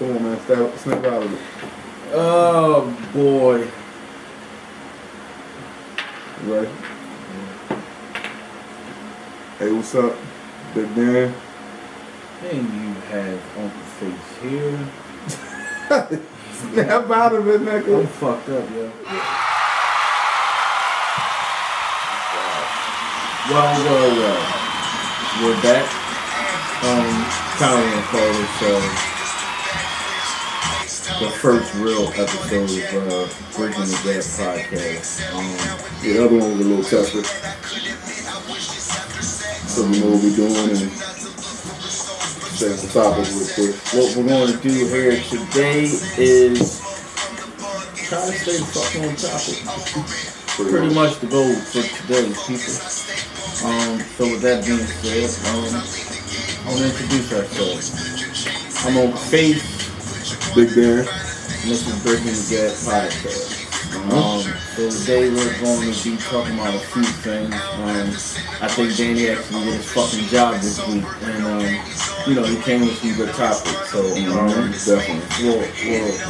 Come on, man. Snap out of it. Oh, boy. Right. Hey, what's up, Big Dan? And you have Uncle Face here. Snap out of it, nigga. I'm fucked up, yo. Well. We're back. Kind of want to call this the first real episode of Bridging the Gap podcast. The other one was a little tougher. So we know what we're doing and stay on the topic real quick. What we're going to do here today is try to stay fucking on topic. Pretty much the goal for today's people. So with that being said, I want to introduce ourselves. I'm on Face, Big Dan, and this is Bridging the Gap podcast. So today we're going to be talking about a few things. I think Danny actually did his fucking job this week, and he came with some good topics. So definitely,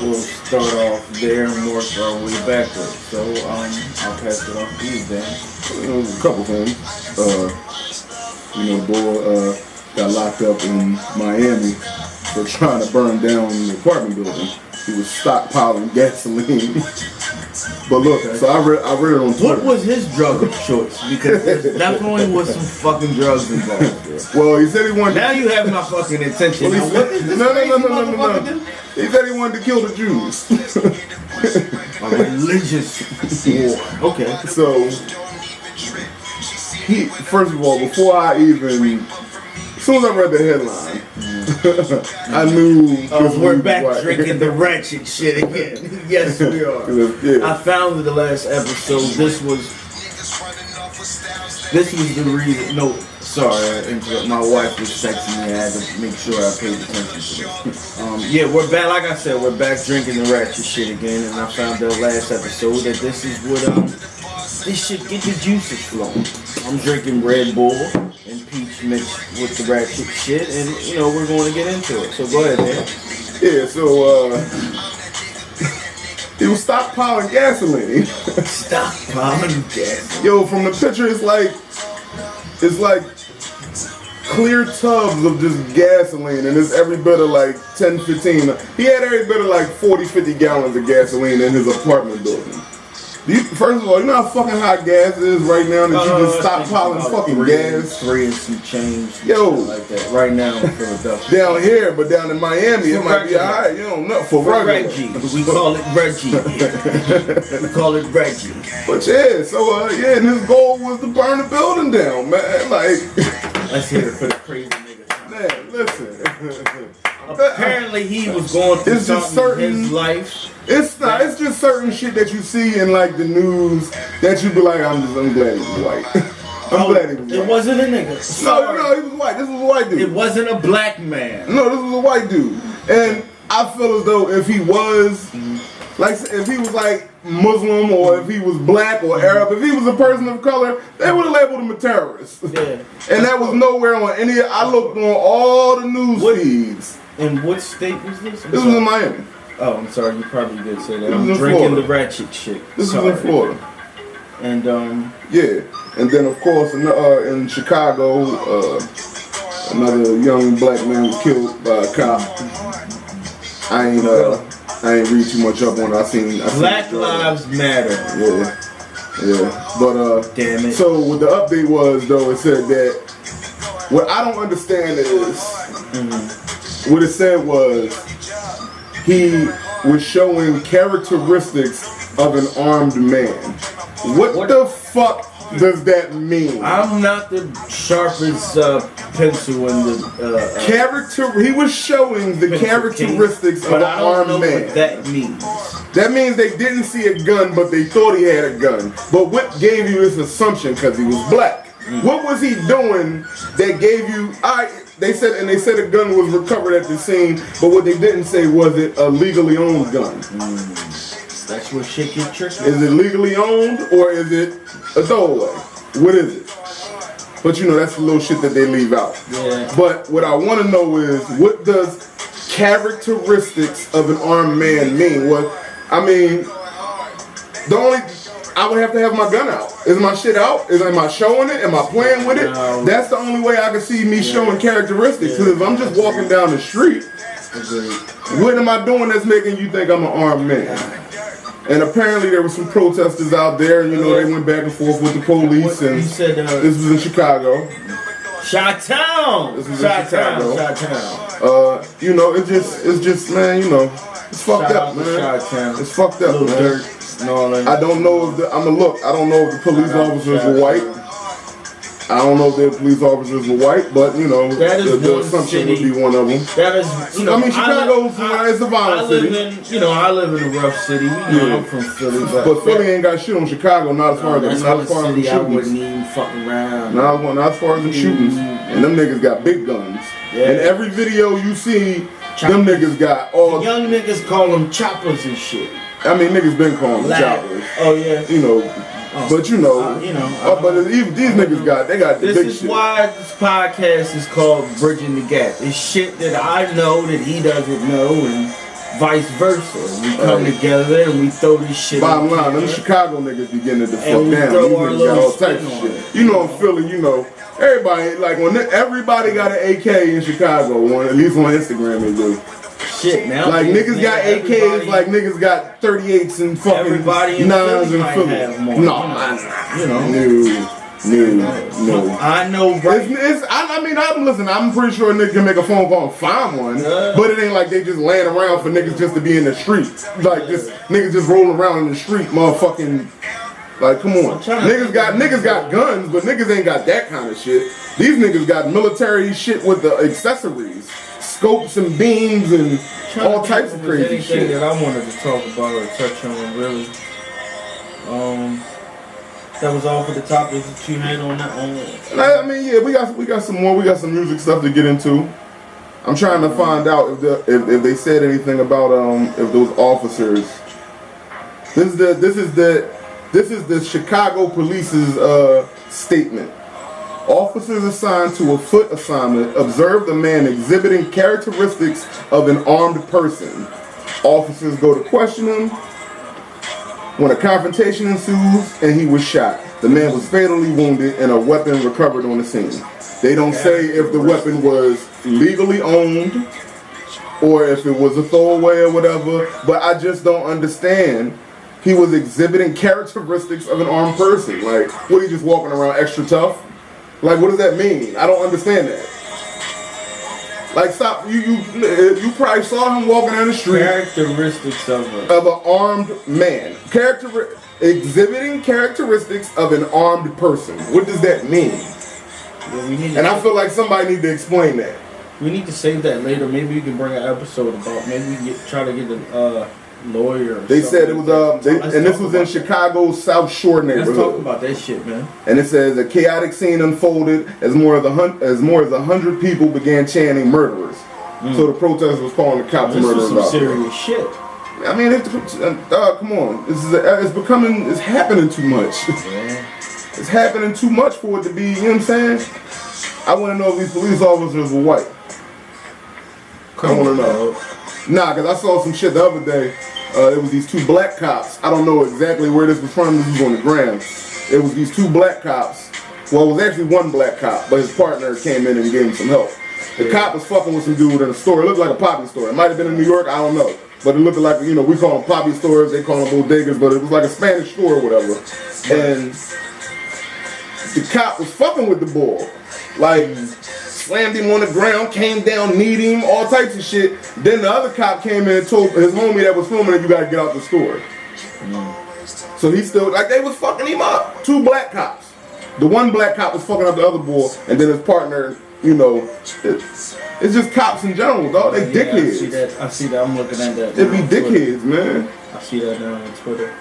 we'll start off there and work our way backwards. So I'll pass it off to you, Dan. A couple things. Boy got locked up in Miami for trying to burn down the apartment building. He was stockpiling gasoline. But look, so I read it on Twitter. What was his drug of choice? Because there definitely was some fucking drugs involved there. Well, he said he wanted. Now you have my fucking attention. Well, what is this no. He said he wanted to kill the Jews. A religious war. Okay. So first of all, before I even, as soon as I read the headline, I knew. We're back drinking the ratchet shit again. Yes, we are. Yeah. I found in the last episode this was the reason. No, sorry, I interrupted. My wife was texting me. I had to make sure I paid attention to this. We're back. Like I said, we're back drinking the ratchet shit again, and I found the last episode that this is what this shit get the juices flowing. I'm drinking Red Bull and peach mixed with the ratchet shit, and we're going to get into it. So go ahead, man. Yeah, so he was stockpiling gasoline. Stockpiling gasoline. Yo, from the picture, it's like clear tubs of just gasoline, and it's every bit of like 10, 15. He had every bit of like 40, 50 gallons of gasoline in his apartment building. First of all, you know how fucking hot gas is right now that you just stockpiling fucking gas? 3 and some change. Yo. Like that. Right now in Philadelphia. Down here, but down in Miami, it might be alright. You don't know. For Reggie. We call it Reggie. We call it Reggie. But and his goal was to burn the building down, man. Like, let's hear it for the crazy niggas. Man, listen. Apparently he was going through something in his life. It's not. It's just certain shit that you see in like the news that you be like, I'm glad he was white. I'm glad he was white. It wasn't a nigga. No, he was white. This was a white dude. It wasn't a black man. No, this was a white dude. And I feel as though if he was like Muslim or if he was black or Arab, if he was a person of color, they would have labeled him a terrorist. Yeah. And that was nowhere on any. I looked on all the news feeds. In what state was this? This was in Miami. Oh, I'm sorry. You probably did say that. This I'm was in drinking Florida. the ratchet shit. This was in Florida. And yeah. And then of course in Chicago, another young black man was killed by a cop. I ain't read too much up on it. I seen Black Lives Matter. Yeah. But damn it. So what the update was though, it said that what I don't understand is what it said was he was showing characteristics of an armed man. What the fuck does that mean? I'm not the sharpest pencil in the He was showing the characteristics of an armed man. What that means. That means they didn't see a gun, but they thought he had a gun. But what gave you this assumption? Because he was black. What was he doing that gave you? They said a gun was recovered at the scene, but what they didn't say was it a legally owned gun. That's where shit gets tricky. Is it legally owned or is it a throwaway? What is it? But that's the little shit that they leave out. Yeah. But what I want to know is what does characteristics of an armed man mean? Well, I mean, I would have to have my gun out. Is my shit out? Am I showing it? Am I playing with it? No. That's the only way I can see me showing characteristics. Because if I'm just walking down the street, what am I doing that's making you think I'm an armed man? And apparently there were some protesters out there. You know, they went back and forth with the police. And this was in Chicago. Chi-Town. This was in Chicago. Chi-Town. You know, it's just, man. You know, it's fucked up, man. Chi-Town. It's fucked up, man. Dirt. No, I don't know if I don't know if the police officers were white. I don't know if the police officers were white, but you know, the assumption would be one of them. That is, you know, I mean, Chicago is a violent city. I live in a rough city. I'm from Philly, but Philly ain't got shit on Chicago. Not as far as the shootings. I wouldn't even fuck around. Not as far as the shootings. And them niggas got big guns. Yeah. And every video you see, them niggas got all. The young niggas call them choppers and shit. I mean, niggas been calling them choppers. Oh yeah. You know. But you know, but even these niggas got the big shit. This is why this podcast is called Bridging the Gap. It's shit that I know that he doesn't know, and vice versa. We come together and we throw this shit. Bottom line, them Chicago niggas be getting it the fuck down. These niggas got all types of shit. You know, in Philly, you know, everybody everybody got an AK in Chicago. At least on Instagram they do. Shit, man. Like niggas got AKs, like niggas got 38s and fucking 9s and Philly. No. I know, right? I'm pretty sure a nigga can make a phone call and find one, but it ain't like they just laying around for niggas just to be in the street. Like just niggas just rolling around in the street, motherfucking. Like, come on. Niggas got guns, but niggas ain't got that kind of shit. These niggas got military shit with the accessories. Scopes and beams and all types of crazy shit. That I wanted to talk about or touch on, really. That was all for the topics that you had on that one. I mean, yeah, we got some more. We got some music stuff to get into. I'm trying to find out if they said anything about if those officers. This is the Chicago Police's statement. Officers assigned to a foot assignment observed a man exhibiting characteristics of an armed person. Officers go to question him when a confrontation ensues and he was shot. The man was fatally wounded and a weapon recovered on the scene. They don't say if the weapon was legally owned or if it was a throwaway or whatever, but I just don't understand. He was exhibiting characteristics of an armed person. Like, what, he just walking around extra tough? Like, what does that mean? I don't understand that. Like, stop. You probably saw him walking down the street. Characteristics of an armed man. Exhibiting characteristics of an armed person. What does that mean? Well, I feel like somebody need to explain that. We need to save that later. Maybe we can bring an episode about. Maybe we can try to get a lawyer. They said it was and this was in Chicago's South Shore neighborhood. Let's talk about that shit, man. And it says a chaotic scene unfolded as more as 100 people began chanting "murderers." So the protesters was calling the cops murderers. This is some serious shit. I mean, come on, it's happening too much. Yeah. It's happening too much for it to be. You know what I'm saying? I want to know if these police officers were white. I want to know. Nah, because I saw some shit the other day. It was these two black cops. I don't know exactly where this was from. This was on the gram. It was these two black cops. Well, it was actually one black cop, but his partner came in and gave him some help. The cop was fucking with some dude in a store. It looked like a poppy store. It might have been in New York. I don't know. But it looked like, we call them poppy stores. They call them bodegas, but it was like a Spanish store or whatever. And the cop was fucking with the boy. Like, slammed him on the ground, came down, kneed him, all types of shit. Then the other cop came in and told his homie that was filming that you gotta get out the store. So he still, like, they was fucking him up. Two black cops. The one black cop was fucking up the other boy, and then his partner, it's just cops in general, dog. They dickheads. I see that. I'm looking at that. It be dickheads, man. I see that now on Twitter.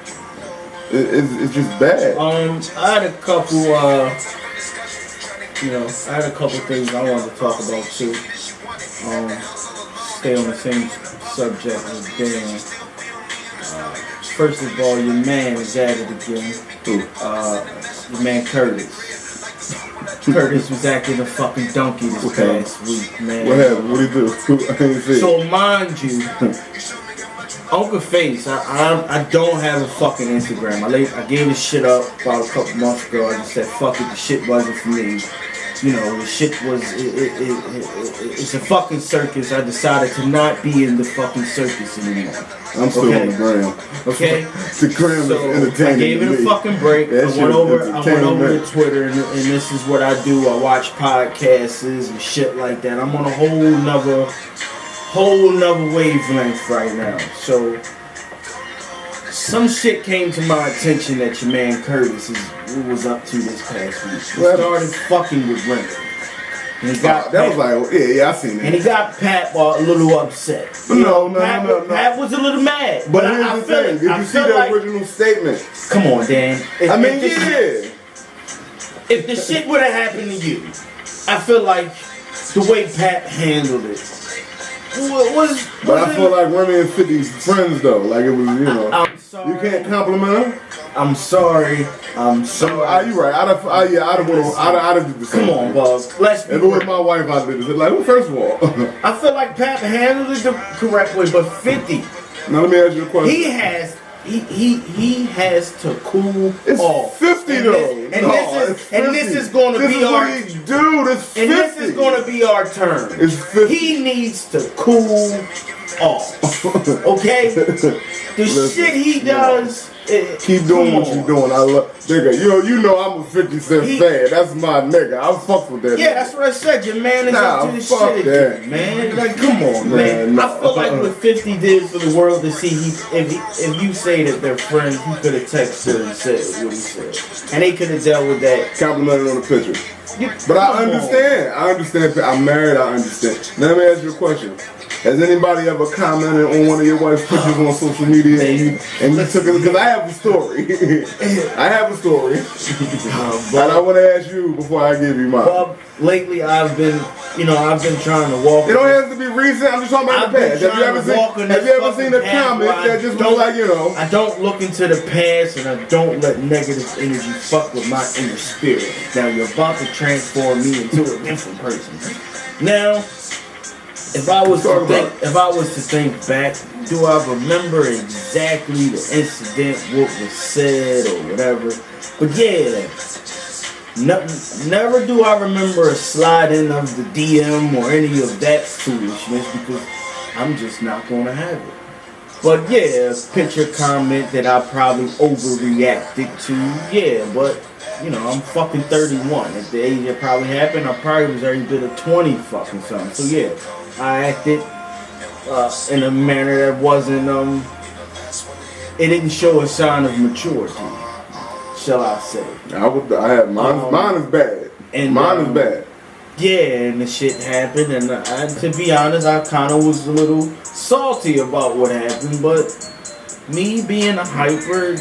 It's just bad. I had a couple, I had a couple things I wanted to talk about too. Stay on the same subject as Dan. First of all, your man is at it again. Who? Your man Curtis. Curtis was acting a fucking donkey this past week, man. What happened? What did he do? I can't see. So mind you, Uncle Face, I don't have a fucking Instagram. I gave this shit up about a couple months ago. I just said fuck it, the shit wasn't for me. You know, the shit was, it's a fucking circus. I decided to not be in the fucking circus anymore. I'm still on the gram. Okay? The gram So is entertaining. I gave it a fucking break. I went over to Twitter and this is what I do. I watch podcasts and shit like that. I'm on a whole nother wavelength right now. So some shit came to my attention that your man Curtis was up to this past week. He started fucking with women. And he got that was like, yeah, I seen that. And he got Pat a little upset. No. Pat was a little mad. But here's the thing. Did you see the original statement? Come on, Dan. If the shit would have happened to you, I feel like the way Pat handled it But I feel like Remy and 50's friends though. Like it was, you know. I'm sorry. You can't compliment him. I'm sorry. You right. I'd have did the same. Come on, Bob. If it was my wife, I'd do this. Like, well, first of all, I feel like Pat handled it the correct way, but 50. Now let me ask you a question. He has to cool off. 50 though. This is going to be our dude. It's 50. And this is going to be our turn. It's 50. He needs to cool off. Okay? The shit he does. Keep doing what you're doing. I love, nigga. You know I'm a 50 Cent fan. That's my nigga. I fuck with that. Yeah, nigga. That's what I said. Your man is up to the shit again, man. Like, come on, man. I feel like what 50 did for the world to see. If you say that they're friends, he could have texted and said what he said, and they could have dealt with that. Complimented on the picture. But I understand. I understand. I'm married. I understand. Now let me ask you a question. Has anybody ever commented on one of your wife's pictures on social media and you took it? Because I have a story. I have a story. And I want to ask you before I give you mine. Well, lately I've been trying to walk. It don't have to be recent. I'm just talking about the past. Have you ever seen a comment that just was like, you know? I don't look into the past and I don't let negative energy fuck with my inner spirit. Now you're about to transform me into a different person. Now, if I was to think back, do I remember exactly the incident, what was said or whatever? But yeah, never do I remember a sliding of the DM or any of that foolishness because I'm just not gonna have it. But yeah, picture comment that I probably overreacted to. Yeah, but you know, I'm fucking 31. At the age it probably happened, I probably was every bit of 20 fucking something. So yeah, I acted in a manner that wasn't, it didn't show a sign of maturity, shall I say. I have mine is bad. And mine is bad. Yeah, and the shit happened, and to be honest, I kind of was a little salty about what happened, but me being a hyper,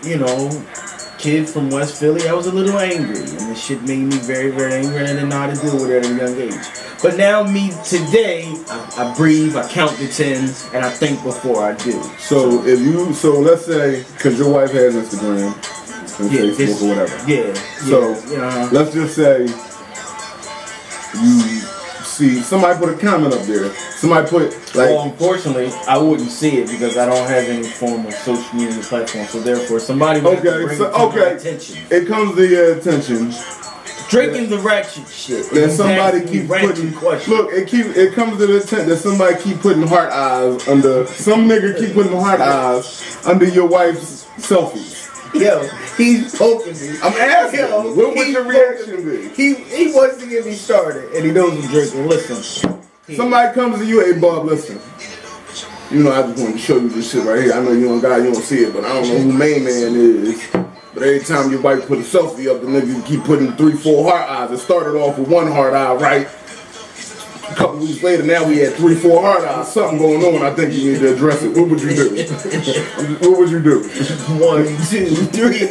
you know, kid from West Philly, I was a little angry, and the shit made me very, very angry, and I didn't know how to deal with it at a young age. But now me today, I breathe, I count to 10, and I think before I do. So let's say, because your wife has Instagram and Facebook or whatever. Yeah. So let's just say you see somebody put a comment up there. Somebody put like. Well, unfortunately, I wouldn't see it because I don't have any form of social media platform. So therefore, somebody would bring it to my attention. It comes to your attention. Drinking the ratchet shit. Then somebody keep putting. Look, it comes to the attention that somebody keep putting heart eyes under. Some nigga keep putting heart eyes under your wife's selfies. Yo, he's poking me. I'm asking. What would your reaction be? He wants to get me started, and he knows I'm drinking. Listen. Somebody comes to you, hey Bob, listen. You know, I just wanted to show you this shit right here. I know you don't see it, but I don't know who main man is. But every time your wife put a selfie up, the nigga keep putting 3-4 heart eyes. It started off with 1 heart eye, right? A couple weeks later, now we had 3-4 heart eyes. Something going on. I think you need to address it. What would you do? What would you do? 1, 2, 3,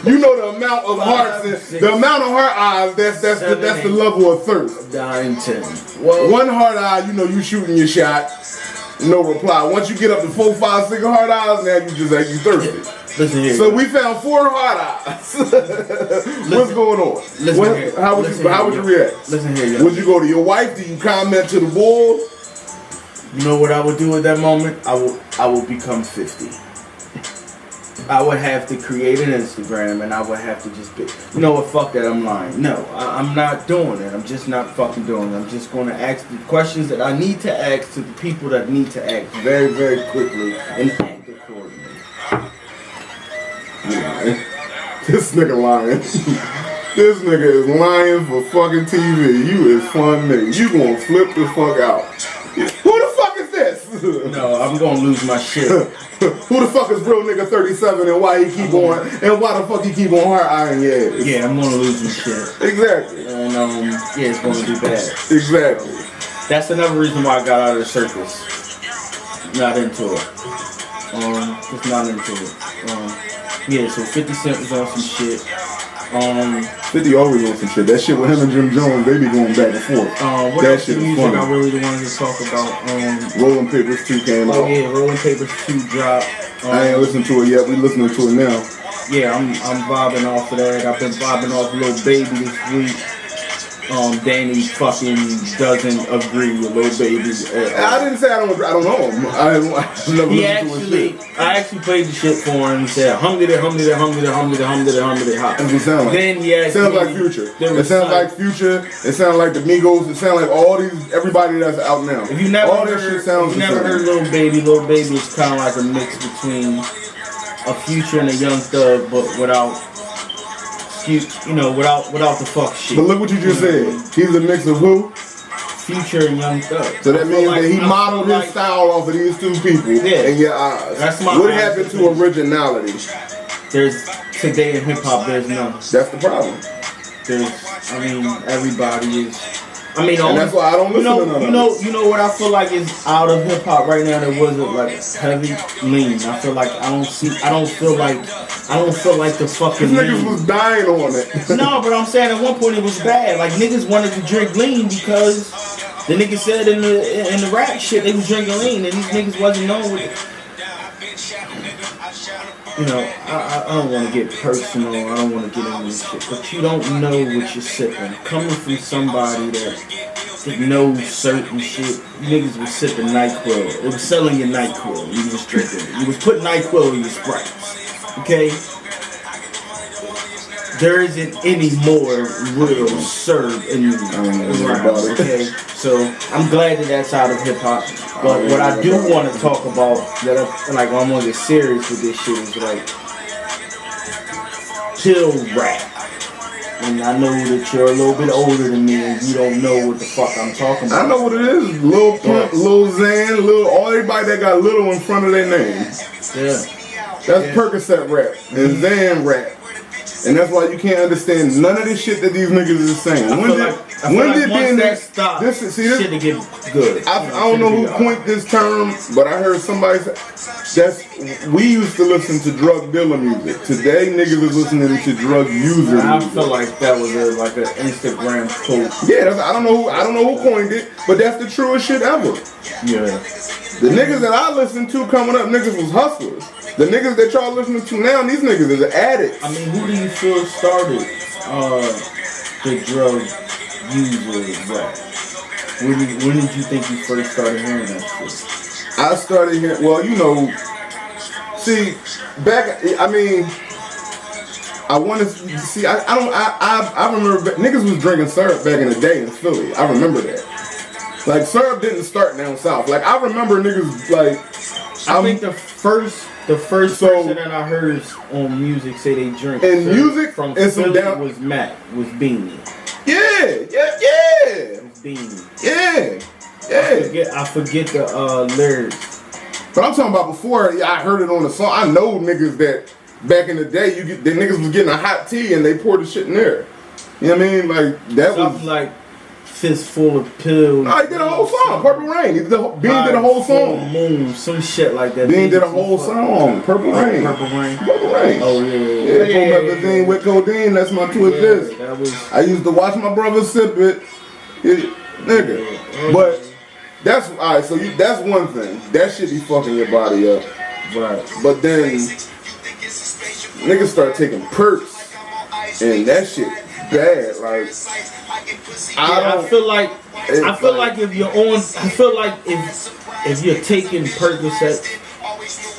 4. You know the amount of hearts, the amount of heart eyes. That's the level of thirst. 9, 10. Well, 1 heart eye, you know you shooting your shot. No reply. Once you get up to 4, 5, 6 heart eyes, now you thirsty. Listen here. So we found 4 hot eyes. What's going on? How would you react? Listen here, yo. Would you go to your wife? Do you comment to the boys? You know what I would do at that moment? I would become 50. I would have to create an Instagram and I would have to just be, you know what, fuck that, I'm lying. No, I'm not doing it. I'm just not fucking doing it. I'm just going to ask the questions that I need to ask to the people that need to act very, very quickly and act accordingly. This nigga lying. This nigga is lying for fucking TV. You is fun nigga. You gonna flip the fuck out. Who the fuck is this? No, I'm gonna lose my shit. Who the fuck is real nigga 37 and why he keep on and why the fuck he keep on hard eyeing your ass? Yeah, I'm gonna lose my shit. Exactly. And yeah, it's gonna be bad. Exactly. That's another reason why I got out of the circus. Not into it. Just not into it. Yeah, so 50 Cent was on some shit. 50 always on some shit. That shit with him and Jim Jones, they be going back and forth. What that else shit music is funny. I really wanted to talk about? Rolling Papers 2 came out. Oh yeah, Rolling Papers 2 dropped. I ain't listened to it yet. We listening to it now. Yeah, I'm vibing off of that. I've been vibing off Lil Baby this week. Danny fucking doesn't agree with Lil Baby. I didn't say I don't know him. I never listened to his shit. I actually played the shit for him. He said, hungry, hot. That's what it sounds like. Then, yeah. It sounds like Future. It sounds like Future. It sounds like the Migos. It sounds like all these, everybody that's out now. If you never all heard, this shit sounds if you never heard Lil Baby is kind of like a mix between a Future and a Young Thug, but without the fuck shit. But look what you just said. He's a mix of who? Future and Young Thug. So that means that he modeled his style off of these two people. Yeah. In your eyes. That's my what happened to originality? Today in hip hop, there's none. That's the problem. Everybody is. And that's why I don't listen to none of it. You know what I feel like is out of hip hop right now that wasn't like heavy lean. I feel like I don't feel like the fucking niggas was dying on it. No, but I'm saying at one point it was bad. Like niggas wanted to drink lean because the niggas said in the rap shit they was drinking lean and these niggas wasn't known with it. You know, I don't want to get personal, I don't want to get into this shit, but you don't know what you're sipping. Coming from somebody that knows certain shit, you niggas was sipping NyQuil. It was selling your NyQuil, you was drinking it. You was putting NyQuil in your Sprites, okay? There isn't any more real serve in around, okay? So, I'm glad that that's out of hip-hop. But what I do want to talk about, that I'm gonna get serious with this shit, is like pill rap. And I know that you're a little bit older than me, and you don't know what the fuck I'm talking about. I know what it is. Lil Pump, Lil Xan, all everybody that got little in front of their name. Yeah. That's Percocet rap and Xan rap. And that's why you can't understand none of this shit that these niggas is saying. When did being that stop? Shit to get good. I don't know who coined this term, but I heard somebody say we used to listen to drug dealer music. Today niggas is listening to drug user music. I feel like that was like an Instagram quote. Yeah, I don't know who coined it, but that's the truest shit ever. Yeah. The niggas that I listened to coming up, niggas was hustlers. The niggas that y'all listening to now, these niggas is addicts. I mean, who do you feel started the drug user rap? When did you think you first started hearing that shit? I started hearing, I remember niggas was drinking syrup back in the day in Philly. I remember that. Like, syrup didn't start down south. Like, I remember niggas, like... I think the first person that I heard on music say they drink and music from Philly was Mac, was Beanie. Yeah. Was Beanie. Yeah. I forget the lyrics. But I'm talking about before I heard it on the song. I know niggas that back in the day, the niggas was getting a hot tea and they poured the shit in there. You know what I mean? Like, that something was... like Fistful of Pills. No, he did a whole song. Purple Rain. Bean did a whole song. Moon, some shit like that. Bean did a whole song. Purple Rain. Purple Rain. Oh, yeah. Promethazine with codeine. That's my twist this. I used to watch my brother sip it. Nigga. But that's, alright, so that's one thing. That shit be fucking your body up. Right. But then, niggas start taking perks, and that shit bad. Like, I feel like if you're on, I feel like if you're taking Percocets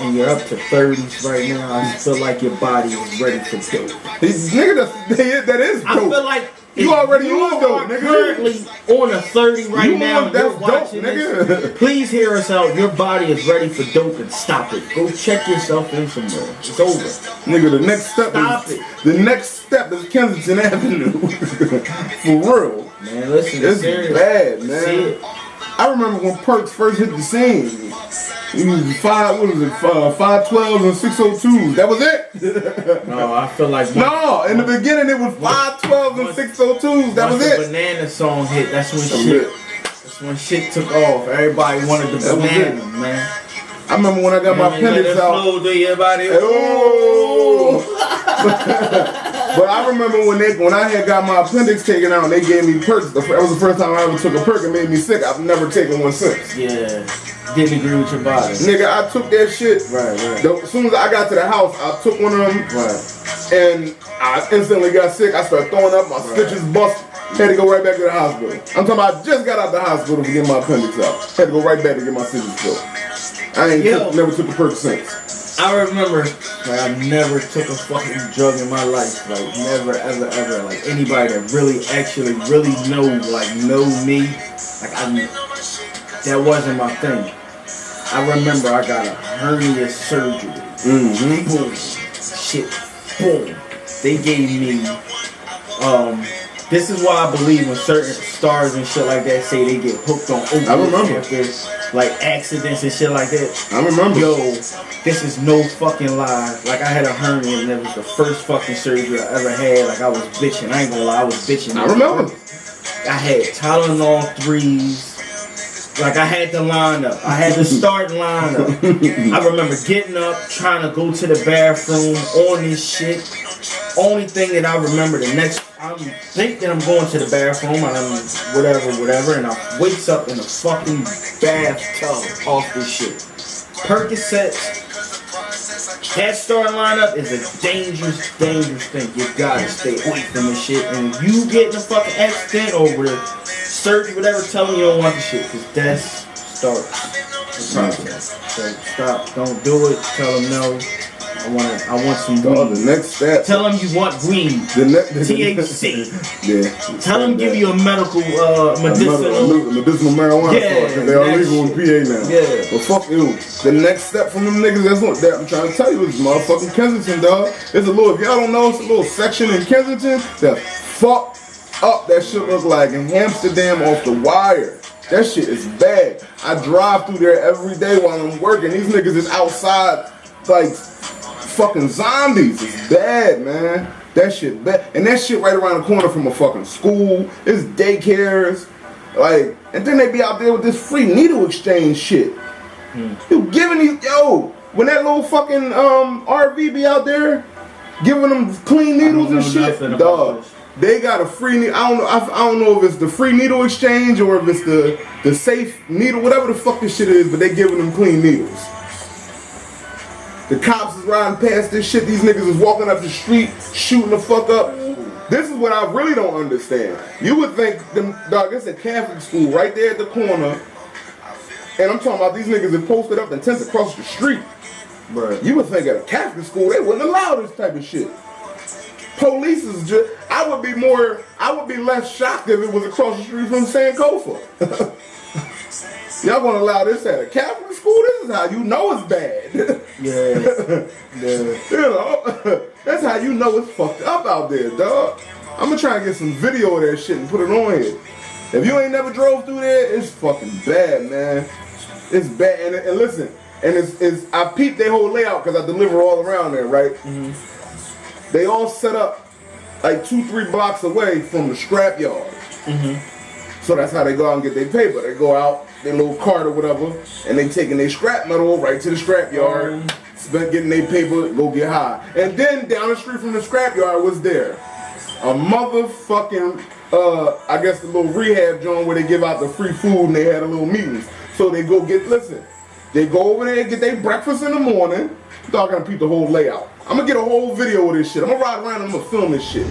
and you're up to 30s right now, I feel like your body is ready for dope. Nigga, that is dope. I feel like you already on dope, nigga. Currently on a 30 right now. That's you're watching dope, nigga. this. Please hear us out. Your body is ready for dope, and stop it. Go check yourself in somewhere. It's over, nigga. The next step is Kensington Avenue. For real, man. Listen, it's serious. bad, man. I remember when Perks first hit the scene. It was 512s and 602s. That was it. No, I feel like in the beginning it was 512s and 602s. That was it. The Banana song hit. That's when shit took off. Everybody wanted the banana, man. I remember when I got my appendix out. But I remember when I had got my appendix taken out and they gave me perks. That was the first time I ever took a perk. It made me sick. I've never taken one since. Yeah. Didn't agree with your body. Nigga, I took that shit. Right. As soon as I got to the house, I took one of them. Right. And I instantly got sick. I started throwing up. My stitches bust. Had to go right back to the hospital. I'm talking about I just got out the hospital to get my appendix out. Had to go right back to get my stitches filled. I never took a perk since. I remember, like, I never took a fucking drug in my life. Like, never, ever, ever. Like, anybody that really know me, like, that wasn't my thing. I remember I got a hernia surgery. Mm-hmm. Boom. Shit. Boom. They gave me, this is why I believe when certain stars and shit like that say they get hooked on opiates. I remember. After, like, accidents and shit like that. I remember. Yo, this is no fucking lie. Like, I had a hernia and it was the first fucking surgery I ever had. Like, I was bitching. I ain't gonna lie, I was bitching. I remember. I had Tylenol 3s. Like, I had to line up. I had to start line up. I remember getting up, trying to go to the bathroom on this shit. Only thing that I remember I think that I'm going to the bathroom, and I'm whatever, and I wakes up in a fucking bathtub off this shit. Percocets. That starting lineup is a dangerous thing. You gotta stay away from this shit. And if you get in a fucking accident or with surgery, whatever, tell them you don't want the shit, because that starts the process. So stop, don't do it. Tell them no. I want some weed. The next step. Tell them you want weed. THC. Yeah. Tell them give you a medical, medicinal marijuana because they are legal in PA now. Yeah. But fuck you. The next step from them niggas, that's what I'm trying to tell you, is motherfucking Kensington, dog. It's a little, if y'all don't know, it's a little section in Kensington that fucked up. That shit look like in HAMSTERDAM off the wire. That shit is bad. I drive through there every day while I'm working. These niggas is outside like fucking zombies. It's bad, man. That shit bad. And that shit right around the corner from a fucking school. It's daycares. Like, and then they be out there with this free needle exchange shit. You giving these, when that little fucking RV be out there giving them clean needles and shit, dog. They got a free needle. I don't know if it's the free needle exchange or if it's the safe needle, whatever the fuck this shit is, but they giving them clean needles. The cops is riding past this shit. These niggas is walking up the street, shooting the fuck up. This is what I really don't understand. You would think, dog, it's a Catholic school right there at the corner. And I'm talking about these niggas that posted up in tents across the street. Right. You would think at a Catholic school, they wouldn't allow this type of shit. Police is just, I would be less shocked if it was across the street from Sankofa. Y'all gonna allow this at a Catholic school? This is how you know it's bad. Yeah. You know, that's how you know it's fucked up out there, dog. I'm gonna try and get some video of that shit and put it on here. If you ain't never drove through there, it's fucking bad, man. It's bad. And listen, and it's I peeped their whole layout because I deliver all around there, right? Mm-hmm. They all set up like 2-3 blocks away from the scrap yard. Mm-hmm. So that's how they go out and get their paper. They go out, their little cart or whatever, and they taking their scrap metal right to the scrap yard, spent getting their paper, go get high. And then down the street from the scrap yard was there a motherfucking, I guess the little rehab joint where they give out the free food and they had a little meetings. So they go get, listen, They go over there and get their breakfast in the morning. Dog gonna peep the whole layout. I'm gonna get a whole video of this shit. I'm gonna ride around and I'm gonna film this shit.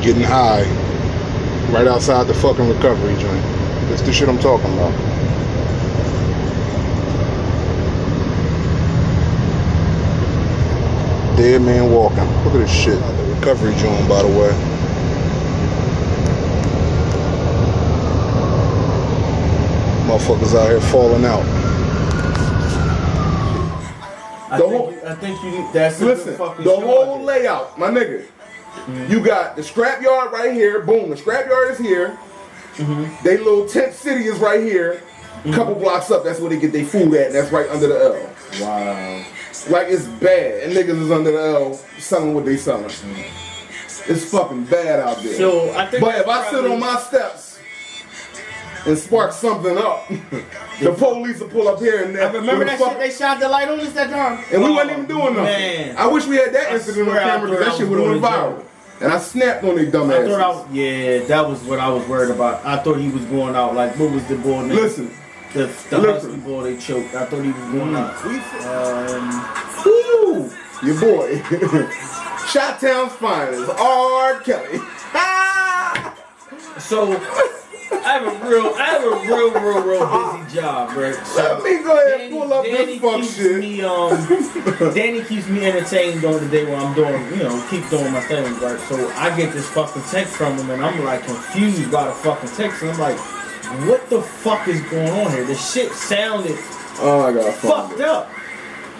Getting high right outside the fucking recovery joint. That's the shit I'm talking about. Dead man walking. Look at this shit. The recovery joint, by the way. Motherfuckers out here falling out. I think you. That's listen. The whole layout, my nigga. You got the scrapyard right here. Boom, the scrapyard is here. They little tent city is right here. Couple blocks up, that's where they get their food at, and that's right under the L. Wow. Like, it's bad. And niggas is under the L selling what they selling. It's fucking bad out there. So I think. But if I sit on my steps and spark something up, the police will pull up here and I remember that shit. They shot the light on us that time, and we wasn't even doing nothing. Man. I wish we had that incident on camera because that shit would have went viral. And I snapped on they dumb asses. Yeah, that was what I was worried about. I thought he was going out. Like, what was the boy name? Listen. The husky boy they choked. I thought he was going out. Your boy. Chi-Town's finest. R. Kelly. So I have a real busy job, right? So let me go ahead and pull up this fuck shit. Danny keeps me entertained on the day when I'm doing, keep doing my thing, right? So I get this fucking text from him, and I'm like confused by the fucking text, and I'm like, what the fuck is going on here? The shit sounded fucked up.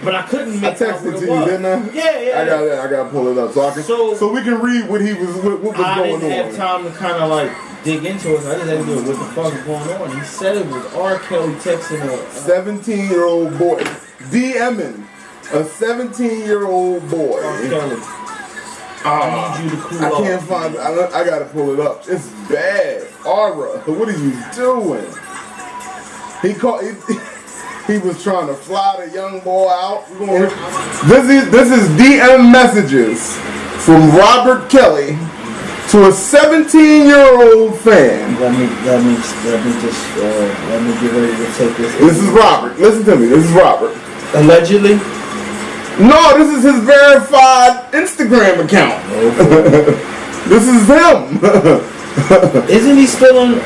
But I couldn't make I texted to you, didn't I? Yeah. I gotta pull it up so we can read what he was what was going on. I didn't have time to kind of like dig into it. So I just had to do what the fuck is going on. He said it was R. Kelly texting a 17-year-old boy DMing a 17-year-old boy. R. Kelly. I need you to cool off. I can't find. I gotta pull it up. It's bad. Aura, what are you doing? He was trying to fly the young boy out. This is DM messages from Robert Kelly to a 17-year-old fan. Let me get ready to take this. This is Robert. Listen to me. This is Robert. Allegedly? No, this is his verified Instagram account. Okay. This is him. Isn't he still on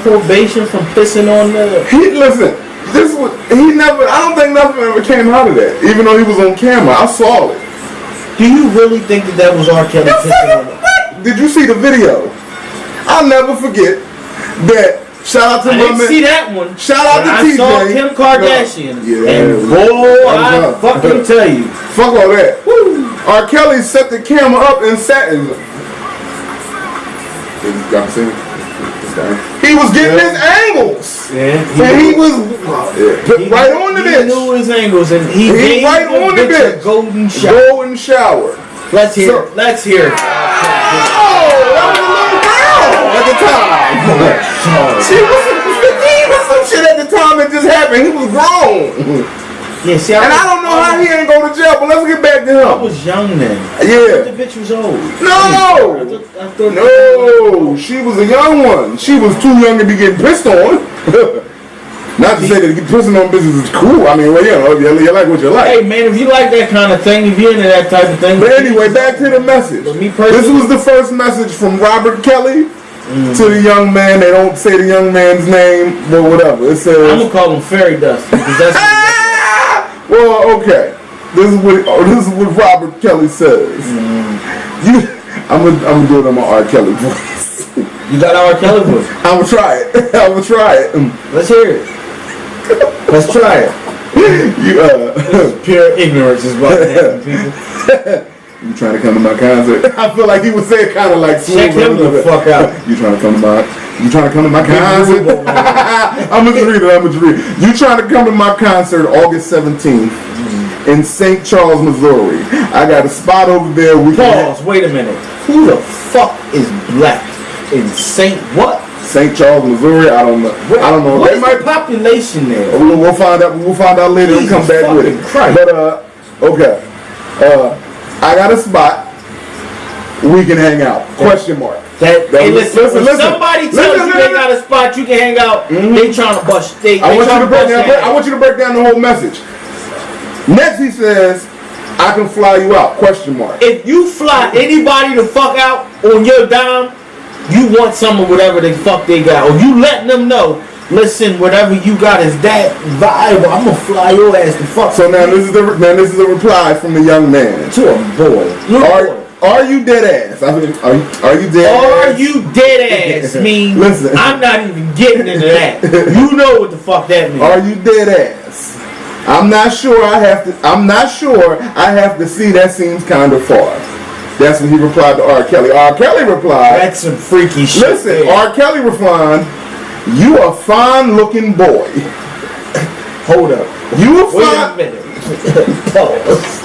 probation from pissing on the? Listen. I don't think nothing ever came out of that, even though he was on camera. I saw it. Do you really think that was R. Kelly pissing on it? Did you see the video? I'll never forget that. Shout out to I didn't see that one. Shout out to TJ. I saw Kim Kardashian. Yeah, and boy, I fucking tell you. Fuck all that. Woo. R. Kelly set the camera up and sat in. He was getting his angles. Yeah, he was right on the bitch. He knew his angles, and he gave right on the bitch. Golden shower. Let's hear it. Let's hear it. Oh, that was a little girl at the time. She was 15 or some shit at the time that just happened. He was grown. Yeah, see, I don't know how he ain't go to jail, but let's get back to him. I was young then. Yeah. I thought the bitch was old. No! I thought no! She was a young one. She was too young to be getting pissed on. Not to say that pissing on bitches is cool. I mean, well, you like what you like. Hey, man, if you like that kind of thing, if you're into that type of thing. But anyway, back to the message. This was the first message from Robert Kelly to the young man. They don't say the young man's name, but whatever. It says... I'm going to call him Fairy Dust because that's... Well, okay. This is what Robert Kelly says. I'm gonna do it on my R. Kelly voice. You got R. Kelly voice? I'm gonna try it. Let's hear it. Let's try it. Pure ignorance is what happened, people. You trying to come to my concert? I feel like he would say it kind of like check him the fuck out. You trying to come to my concert? I'm gonna read it. You trying to come to my concert August 17th in St. Charles, Missouri? I got a spot over there. Pause. Wait a minute. Who the fuck is black in St. what? St. Charles, Missouri. I don't know. What is the population there? We'll find out. We'll find out later and come back with it. Christ. But okay. I got a spot. We can hang out. Question mark. Listen. Somebody tells you they got a spot you can hang out. They trying to bust. I want you to break down the whole message. Next, he says, "I can fly you out." Question mark. If you fly anybody the fuck out on your dime, you want some of whatever the fuck they got, or you letting them know. Listen, whatever you got is that viable. I'm gonna fly your ass the fuck. So now this is the reply from the young man to a boy. Are you dead ass? Are you dead ass? Are you dead ass means listen. I'm not even getting into that. You know what the fuck that means. Are you dead ass? I'm not sure I have to see. That seems kind of far. That's when he replied to R. Kelly. R. Kelly replied, that's some freaky shit. Listen, R. Kelly replied, "You a fine looking boy." Hold up. Wait a minute. Pause.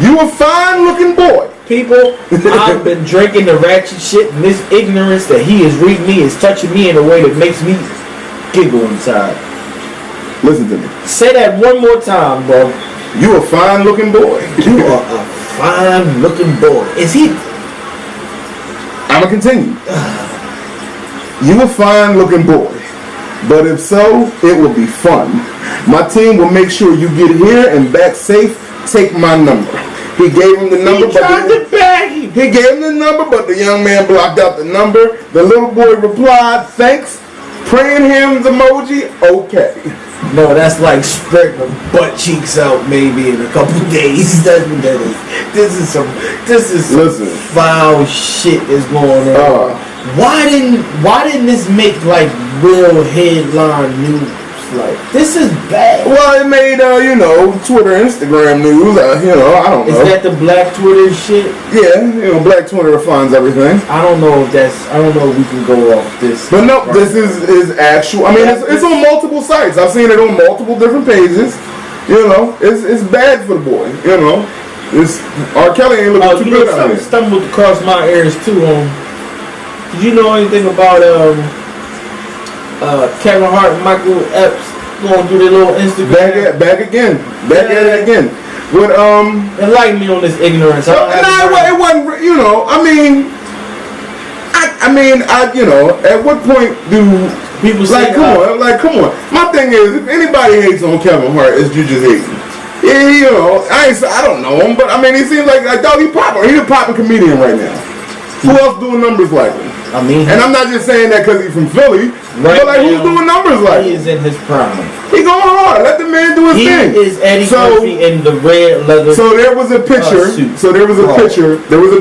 You a fine looking boy. People, I've been drinking the ratchet shit, and this ignorance that he is reading me is touching me in a way that makes me giggle inside. Listen to me. Say that one more time, bro. You a fine looking boy. You are a fine looking boy. Is he? I'ma continue. You a fine looking boy. But if so, it will be fun. My team will make sure you get here and back safe. Take my number. He gave him the number. He gave him the number, but the young man blocked out the number. The little boy replied, "Thanks. Praying hands emoji. Okay." No, that's like spreading the butt cheeks out maybe in a couple days. This is some foul shit is going on. Why didn't this make like real headline news? Like, this is bad. Well, it made Twitter, Instagram news. I don't know. Is that the black Twitter shit? Yeah, black Twitter refines everything. I don't know if we can go off this. But no, this is actual. I mean, it's on multiple sites. I've seen it on multiple different pages. It's bad for the boy. It's R. Kelly ain't looking too good out here. Stumbled across my ears too. Did you know anything about Kevin Hart and Michael Epps going through their little Instagram? Back at it again. With enlighten me on this ignorance. It wasn't. At what point do people say? Come on. My thing is, if anybody hates on Kevin Hart, it's you just hating. Yeah, I don't know him, but I mean, he seems like dog. He's a popping comedian right now. Who else doing numbers like him? I mean, and I'm not just saying that because he's from Philly, but like who's doing numbers like him? He is in his prime. He going hard. Let the man do his thing. He is Eddie Murphy in the red leather. So there was a picture. There was a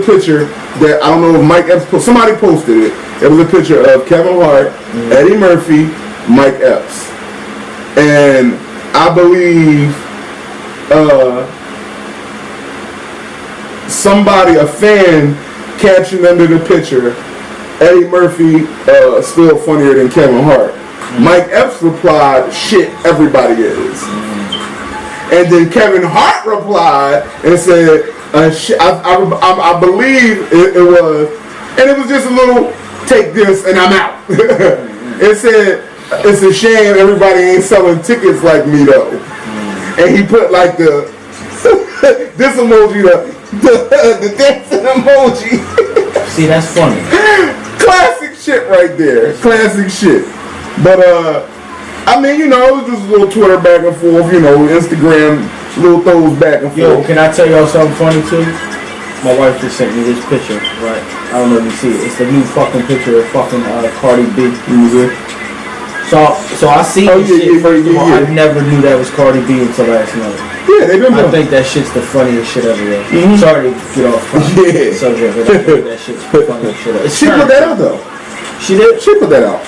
picture that I don't know if Mike Epps somebody posted it. It was a picture of Kevin Hart, Eddie Murphy, Mike Epps, and I believe a fan captioned under the picture, Eddie Murphy still funnier than Kevin Hart. Mike Epps replied, "Shit, everybody is." And then Kevin Hart replied and said, I believe it was, and it was just a little, "Take this and I'm out." It said, "It's a shame everybody ain't selling tickets like me though." And he put like the this emoji, the dancing emoji. See, that's funny. Classic shit right there. Classic shit. But it was just a little Twitter back and forth, Instagram, little throws back and forth. Yo, can I tell y'all something funny too? My wife just sent me this picture, right? I don't know if you see it. It's the new fucking picture of fucking Cardi B. So I see this shit. First of all, I never knew that was Cardi B until last night. Yeah, they've been. I think that shit's the funniest shit ever. Sorry to get off the subject, but I think that shit's the funniest shit ever. She put that out though. She did? She put that out.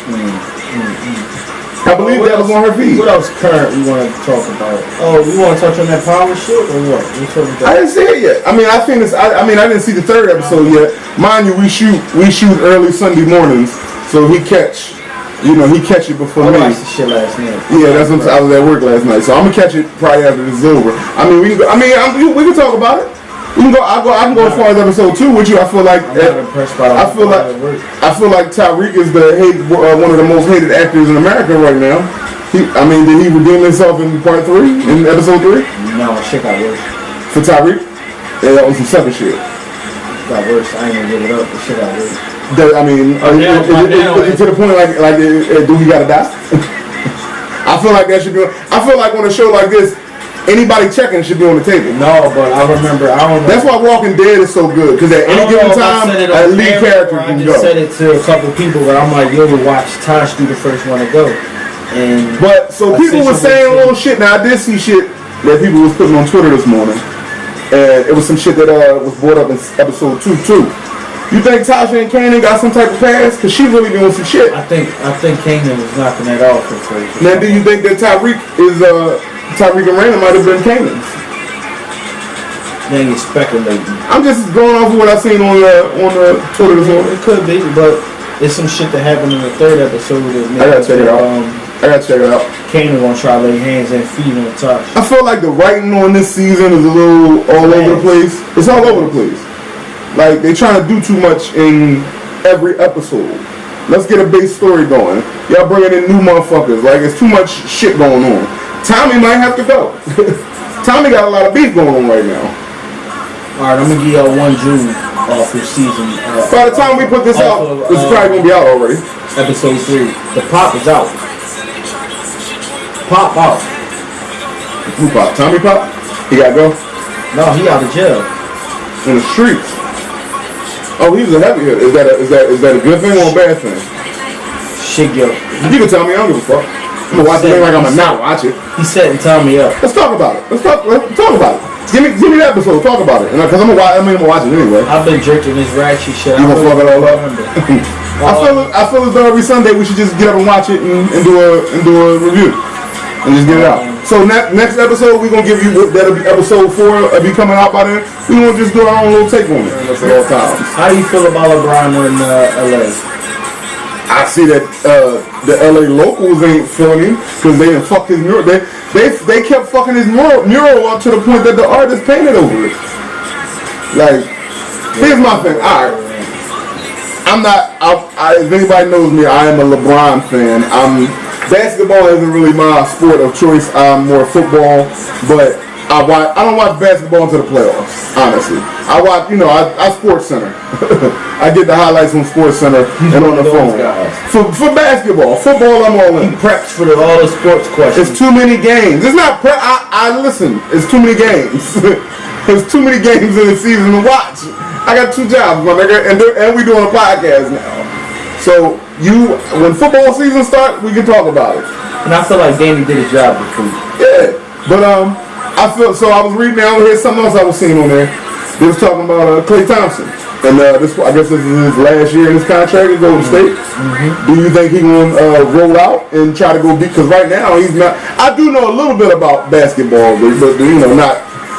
I believe that was on her feed. What else current we want to talk about? Oh, we want to touch on that power shit or what? I didn't see it yet. I mean, I think it's. I didn't see the third episode yet. Mind you, we shoot early Sunday mornings, so he catch it before me. I watched the shit last night. Yeah, that's what I was at work last night, so I'm gonna catch it probably after this is over. I mean, we can talk about it. We can go. I can go as far as episode 2 with you. I feel like I feel like Tyreek is one of the most hated actors in America right now. Did he redeem himself in part 3 in episode 3? No, shit got worse. For Tyreek, yeah, that was some sucker shit. Got worse. I ain't gonna give it up. The shit got worse. Is it to the point like do we gotta die? I feel like that should be. I feel like on a show like this, anybody checking should be on the table. No, but I don't remember. That's why Walking Dead is so good, because at any given time, a lead character can go. I just said it to a couple people, but I'm like, yo, to watch Tosh be the first one to go. But people were saying little shit. Now I did see shit that people was putting on Twitter this morning, and it was some shit that was brought up in episode 2 too. You think Tasha and Kanan got some type of pass? Because she really doing some shit. I think Kanan was knocking that off at first. Now, do you think that Tyreek and Raina might have been Kanan's? Then you're speculating. I'm just going off of what I've seen on the Twitter this morning. It could be, but it's some shit that happened in the third episode. I gotta check it out. Kanan gonna try to lay hands and feet on Tasha. I feel like the writing on this season is a little all over the place. It's all over the place. Like, they trying to do too much in every episode. Let's get a base story going. Y'all bringing in new motherfuckers. Like, it's too much shit going on. Tommy might have to go. Tommy got a lot of beef going on right now. Alright, I'm gonna give y'all one June off this season. By the time we put this out, it's probably gonna be out already. Episode 3. The Pop is out. Pop out. Who Pop? Tommy Pop? He gotta go? No, he out of jail. In the streets. Oh, he's a heavy hitter. Is that a good thing or a bad thing? Shit, yo. You can tell me. I don't give a fuck. I'm gonna watch it like I'm gonna not watch it. He's setting Tommy up. Let's talk about it. Let's talk about it. Give me the episode. Talk about it. Because I'm gonna watch it anyway. I've been drinking this ratchet shit. You gonna fuck it all up? I feel as though every Sunday we should just get up and watch it and do a review and just get it out. So next episode, we're going to give you, that'll be episode 4, be coming out by then. We're going to just do our own little take on it at all times. How do you feel about LeBron in LA? I see that the LA locals ain't feeling him because they didn't fuck his mural. They kept fucking his mural up to the point that the artist painted over it. Like, here's my thing. All right. If anybody knows me, I am a LeBron fan. Basketball isn't really my sport of choice. I'm more football, but I don't watch basketball until the playoffs, honestly. I watch, I Sports Center. I get the highlights from Sports Center and on the phone. For basketball, football, I'm all in. He preps for all the sports questions. It's too many games. It's not prep. I listen. It's too many games. There's too many games in the season to watch. I got 2 jobs, my nigga, and we doing a podcast now. So when football season starts, we can talk about it. And I feel like Danny did his job before. Yeah, but I was reading down here something else I was seeing on there. They was talking about Klay Thompson, and I guess this is his last year in his contract at Golden State. Mm-hmm. Do you think he gonna roll out and try to go deep? Because right now he's not. I do know a little bit about basketball, but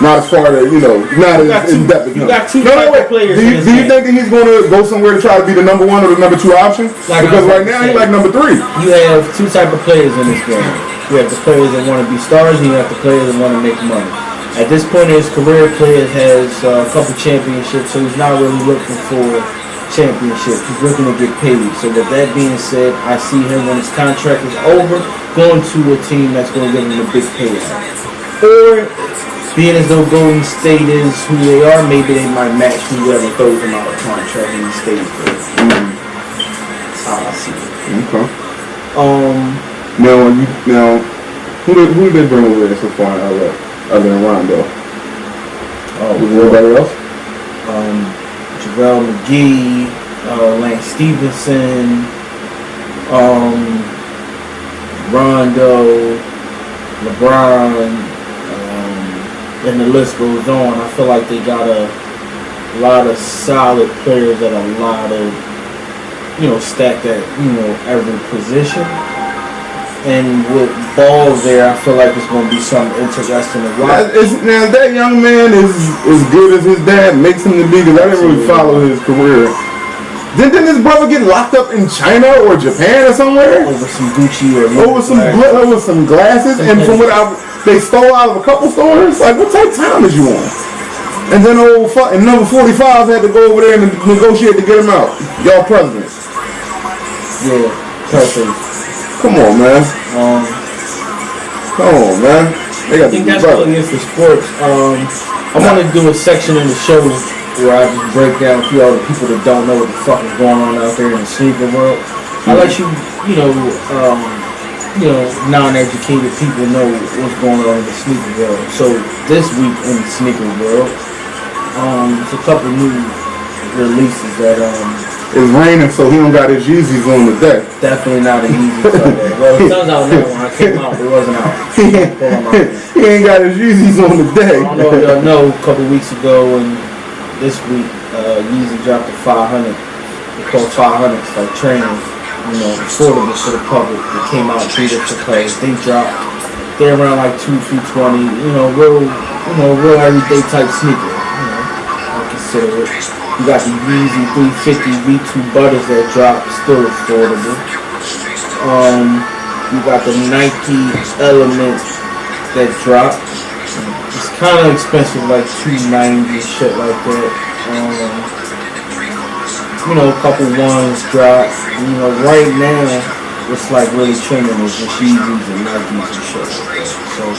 not as far as, not as in depth as him. You got 2 players. Do you think that he's going to go somewhere to try to be the number 1 or the number 2 option? Because right now he's like number 3. You have 2 type of players in this game. You have the players that want to be stars, and you have the players that want to make money. At this point in his career, player has a couple championships, so he's not really looking for championships. He's looking to get paid. So with that being said, I see him when his contract is over, going to a team that's going to give him a big payout. Or being as though Golden State is who they are, maybe they might match whoever throws them out of contract and he stays there. That's how I see it. Okay. Now, who did they bring over there so far in LA, other than Rondo? Oh, was there anybody else? JaVale McGee, Lance Stevenson, Rondo, LeBron. and the list goes on. I feel like they got a lot of solid players at a lot of, stacked at, every position. And with Ball there, I feel like it's going to be something interesting to watch. Now, that young man is as good as his dad makes him to be, because I didn't really follow his career. Didn't his brother get locked up in China or Japan or somewhere? Over some Gucci or over some glasses, and from what they stole out of a couple stores? Like, what type of time is you on? And then and number 45 had to go over there and negotiate to get him out. Y'all president. Yeah, perfect. Come on, man. Come on, man. I think that's really it for sports. I want to do a section in the show where I just break down a few other people that don't know what the fuck is going on out there in the sneaker world. I let you, non-educated people know what's going on in the sneaker world. So this week in the sneaker world, there's a couple new releases that it's raining, so he don't got his Yeezys on the deck. Definitely not a Yeezy Sunday. Well, the sun's out now. When I came out, it wasn't out. He ain't got his Yeezys on the deck. I don't know if y'all know, a couple weeks ago and this week, Yeezy dropped a 500. They call 500s like trainers, affordable for the public. They came out 3 different colors. They dropped. They're around like $220. Real everyday type sneaker. I consider it. You got the Yeezy 350 V2 Butters that dropped, still affordable. You got the Nike Element that dropped. It's kind of expensive, like $290, shit like that. A couple ones dropped. Right now, it's like really trending is just Yeezys and Nikes and shit like that. So,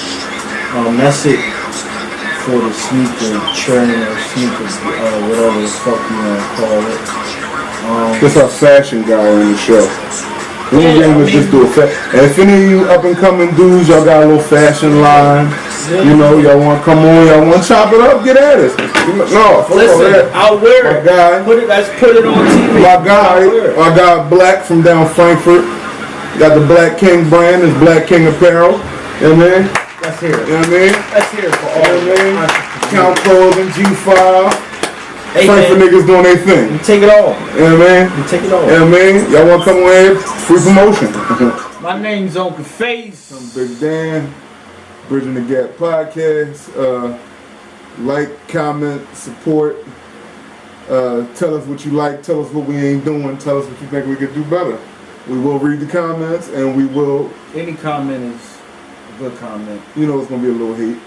that's it for the sneaker trend or sneaker, whatever the fuck you want to call it. This our fashion guy on the show. We ain't gonna just do a and if any of you up and coming dudes, y'all got a little fashion line, y'all want to come on, y'all want to chop it up, get at us. No, listen, I'll wear it. My guy, let's put it on TV. My guy Black from down Frankfurt, got the Black King brand, his Black King apparel. You know what I mean? Let's hear it. You know what I mean? Let's hear it for all. Count Clothing, G5. Hey, Frankfurt niggas doing their thing. You take it all. You know what I mean? You take it all. You know what I mean? Y'all want to come on here? Free promotion. My name's Uncle Face. I'm Big Dan. Bridging the Gap Podcast. Like, comment, support. Tell us what you like. Tell us what we ain't doing. Tell us what you think we could do better. We will read the comments and we will. Any comment is a good comment. It's gonna be a little hate.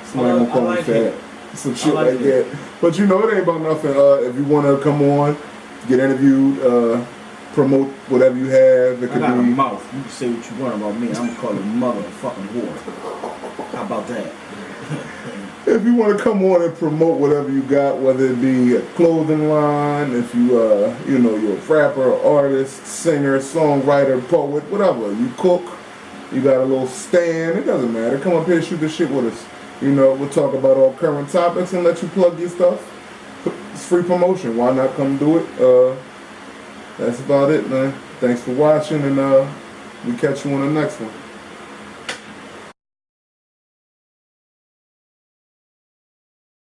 Somebody gonna call me fat. Some shit like that. But it ain't about nothing. If you wanna come on, get interviewed, promote whatever you have. It could I got be a mouth. You can say what you want about me. I'm gonna call you mother of fucking whore. How about that? If you want to come on and promote whatever you got, whether it be a clothing line, if you, you're a rapper, artist, singer, songwriter, poet, whatever. You cook, you got a little stand, it doesn't matter. Come up here, shoot the shit with us. We'll talk about all current topics and let you plug your stuff. It's free promotion. Why not come do it? That's about it, man. Thanks for watching, and we catch you on the next one.